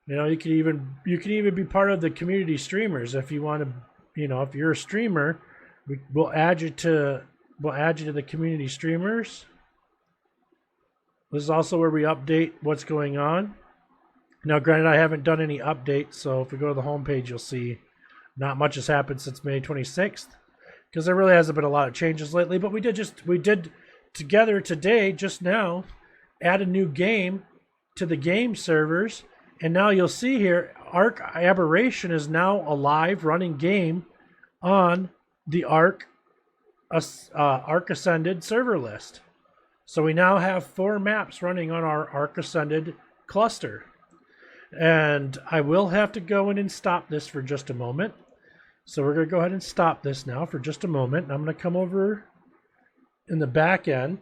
You know, you can even be part of the community streamers if you want to. You know, if you're a streamer, we'll add you to the community streamers. This is also where we update what's going on. Now, granted, I haven't done any updates, so if we go to the homepage, you'll see not much has happened since May 26th, because there really hasn't been a lot of changes lately. But we did together today, just now, add a new game to the game servers, and now you'll see here, Arc Aberration is now a live running game on the Arc Ascended server list. So we now have 4 maps running on our Arc Ascended cluster. And I will have to go in and stop this for just a moment. So we're going to go ahead and stop this now for just a moment. I'm going to come over in the back end,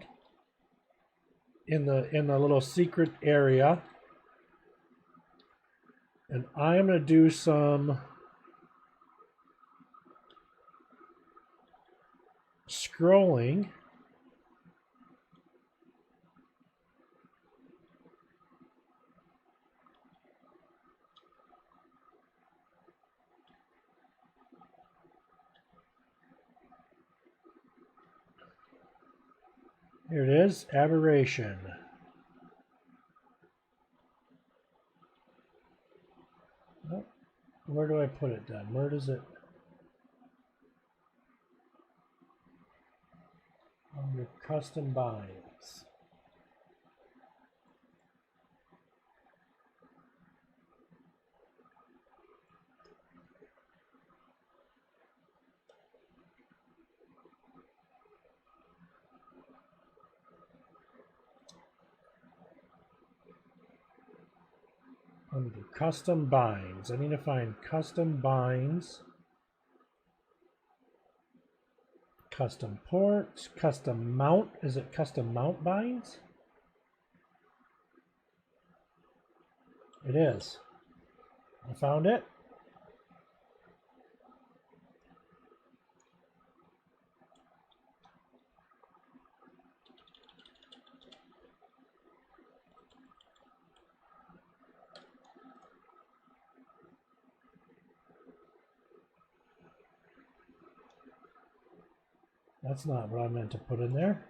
in the little secret area. And I am going to do some scrolling. Here it is, Aberration. Oh, where do I put it then? Where does it? Under custom binds. Under custom binds. I need to find custom binds. Custom ports, custom mount. Is it custom mount binds? It is. I found it. That's not what I meant to put in there.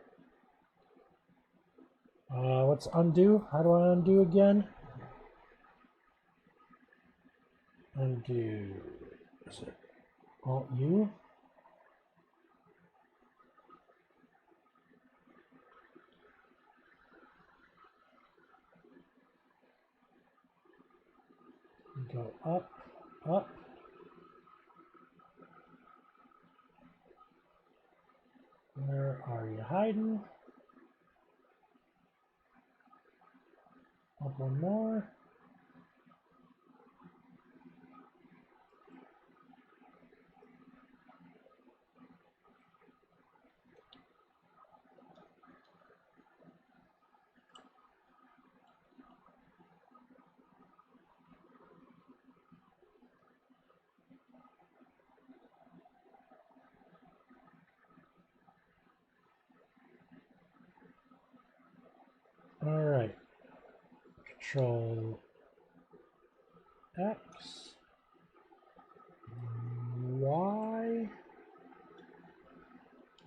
Let's undo. How do I undo again? Undo. Is it Alt U? Go up, up. Where are you hiding? Up one more. All right. Control X, Y,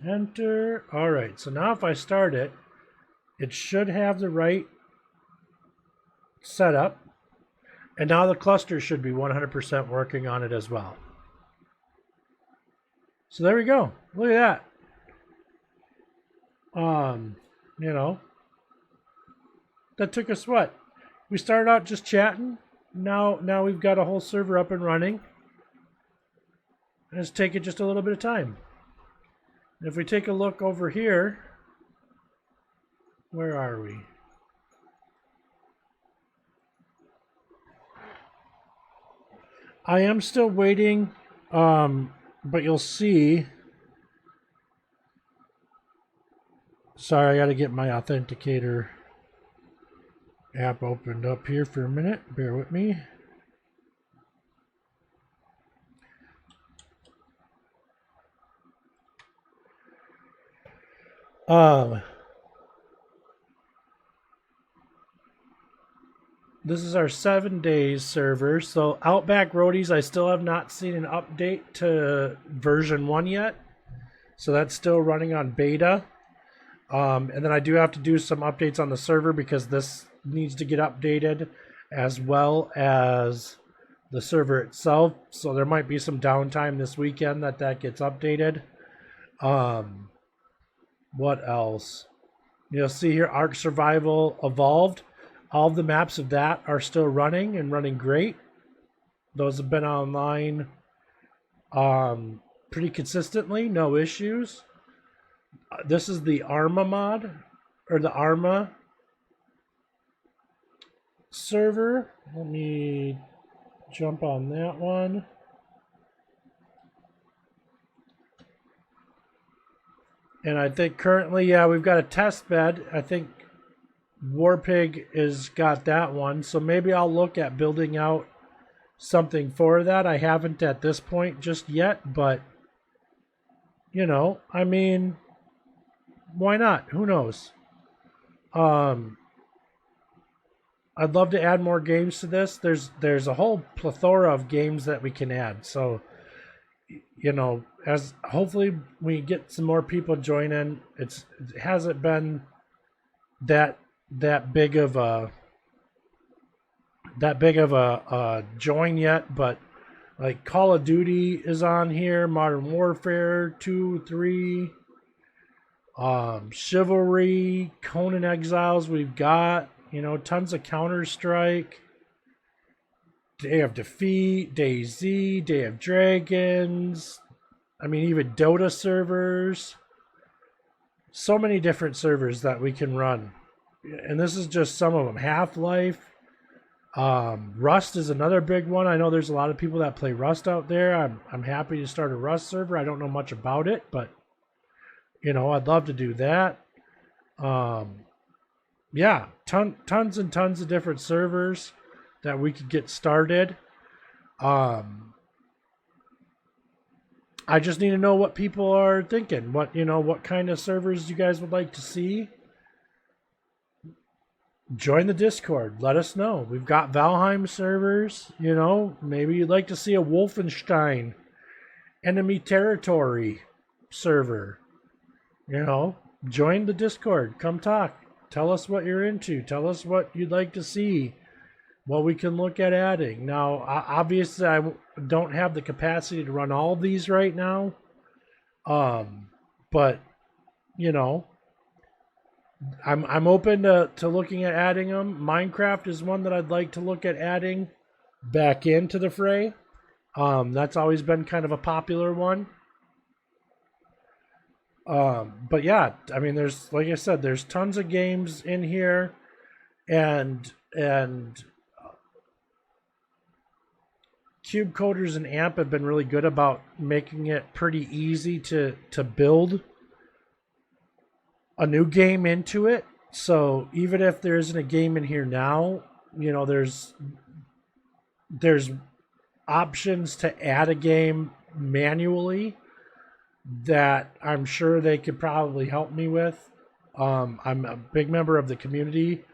enter. All right, so now if I start it, it should have the right setup. And now the cluster should be 100% working on it as well. So there we go. Look at that. You know, that took us what? We started out just chatting. Now we've got a whole server up and running. And it's taken just a little bit of time. If we take a look over here, where are we? I am still waiting, but you'll see. Sorry, I got to get my authenticator app opened up here for a minute. Bear with me. This is our 7 days server. So Outback Roadies, I still have not seen an update to version 1 yet. So that's still running on beta. And then I do have to do some updates on the server because this needs to get updated as well as the server itself. So there might be some downtime this weekend that gets updated. What else? You'll see here Ark Survival Evolved. All of the maps of that are still running and running great. Those have been online pretty consistently, no issues. This is the Arma mod, or the Arma server. Let me jump on that one. And I think currently, yeah, we've got a test bed. I think Warpig has got that one. So maybe I'll look at building out something for that. I haven't at this point just yet, but, you know, I mean, why not? Who knows? I'd love to add more games to this. There's a whole plethora of games that we can add. So, you know, as hopefully we get some more people join in. It hasn't been that big of a join yet, but like Call of Duty is on here, Modern Warfare 2, 3, Chivalry, Conan Exiles. We've got, you know, tons of Counter-Strike, Day of Defeat, DayZ, Day of Dragons. I mean, even Dota servers. So many different servers that we can run. And this is just some of them. Half-Life. Rust is another big one. I know there's a lot of people that play Rust out there. I'm happy to start a Rust server. I don't know much about it, but, you know, I'd love to do that. Yeah, tons and tons of different servers that we could get started. I just need to know what people are thinking. What kind of servers you guys would like to see. Join the Discord. Let us know. We've got Valheim servers. You know, maybe you'd like to see a Wolfenstein enemy territory server. You know, join the Discord. Come talk. Tell us what you're into. Tell us what you'd like to see. What we can look at adding. Now, obviously, I don't have the capacity to run all of these right now. But, you know, I'm open to looking at adding them. Minecraft is one that I'd like to look at adding. back into the fray. That's always been kind of a popular one. But yeah, I mean, there's, like I said, there's tons of games in here, and Cube Coders and AMP have been really good about making it pretty easy to build a new game into it. So even if there isn't a game in here now, you know, there's options to add a game manually that I'm sure they could probably help me with. I'm a big member of the community,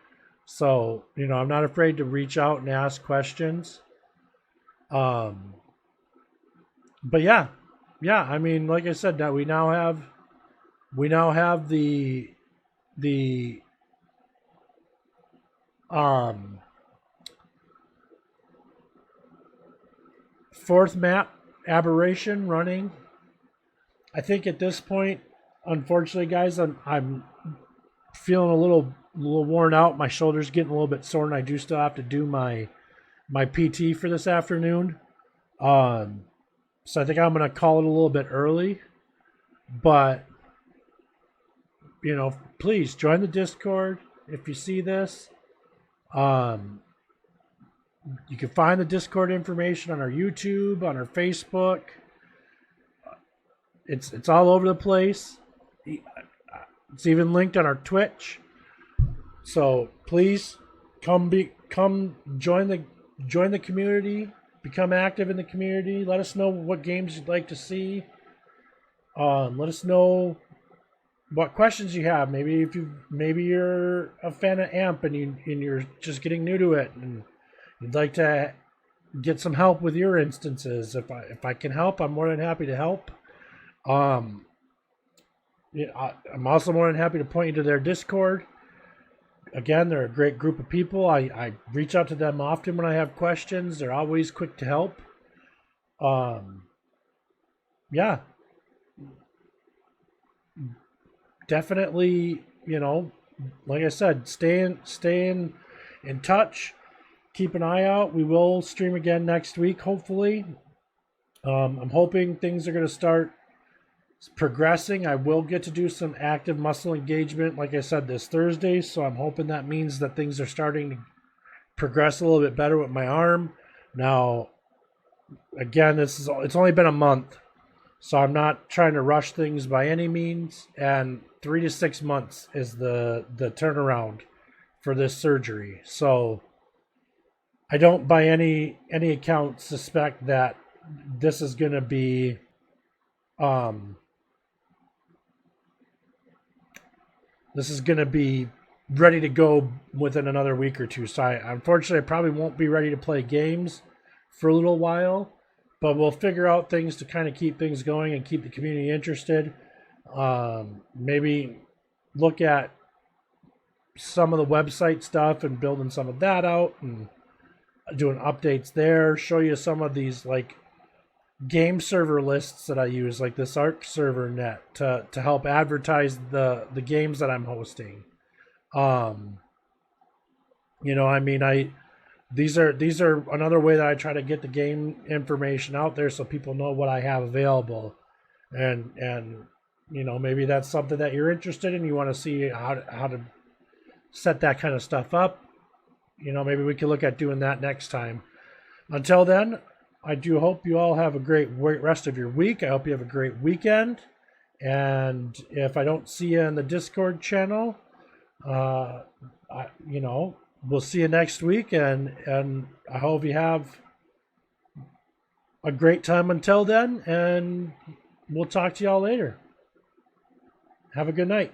so you know, I'm not afraid to reach out and ask questions. But yeah, I mean, like I said, that we now have the fourth map aberration running. I think at this point, unfortunately, guys, I'm feeling a little worn out. My shoulder's getting a little bit sore, and I do still have to do my PT for this afternoon. So I think I'm going to call it a little bit early. But, you know, please join the Discord if you see this. You can find the Discord information on our YouTube, on our Facebook. It's all over the place. It's even linked on our Twitch. So please come join the community, become active in the community. Let us know what games you'd like to see. Let us know what questions you have. Maybe you're a fan of AMP and you're just getting new to it and you'd like to get some help with your instances. If I can help, I'm more than happy to help. I'm also more than happy to point you to their Discord. Again, they're a great group of people. I reach out to them often when I have questions. They're always quick to help. Yeah. Definitely, you know, like I said, stay in touch. Keep an eye out. We will stream again next week, hopefully. I'm hoping things are going to start progressing. I will get to do some active muscle engagement, like I said, this Thursday. So I'm hoping that means that things are starting to progress a little bit better with my arm. Now, again, it's only been a month, so I'm not trying to rush things by any means. And 3 to 6 months is the turnaround for this surgery. So I don't, by any account, suspect that this is going to be ready to go within another week or two. So unfortunately, I probably won't be ready to play games for a little while, but we'll figure out things to kind of keep things going and keep the community interested. Maybe look at some of the website stuff and building some of that out and doing updates there. Show you some of these like game server lists that I use, like this Arc server net to help advertise the games that I'm hosting. You know, I mean, these are another way that I try to get the game information out there so people know what I have available, and you know, maybe that's something that you're interested in. You want to see how to set that kind of stuff up. You know, maybe we can look at doing that next time. Until then, I do hope you all have a great rest of your week. I hope you have a great weekend. And if I don't see you in the Discord channel, you know, we'll see you next week. And I hope you have a great time until then. And we'll talk to y'all later. Have a good night.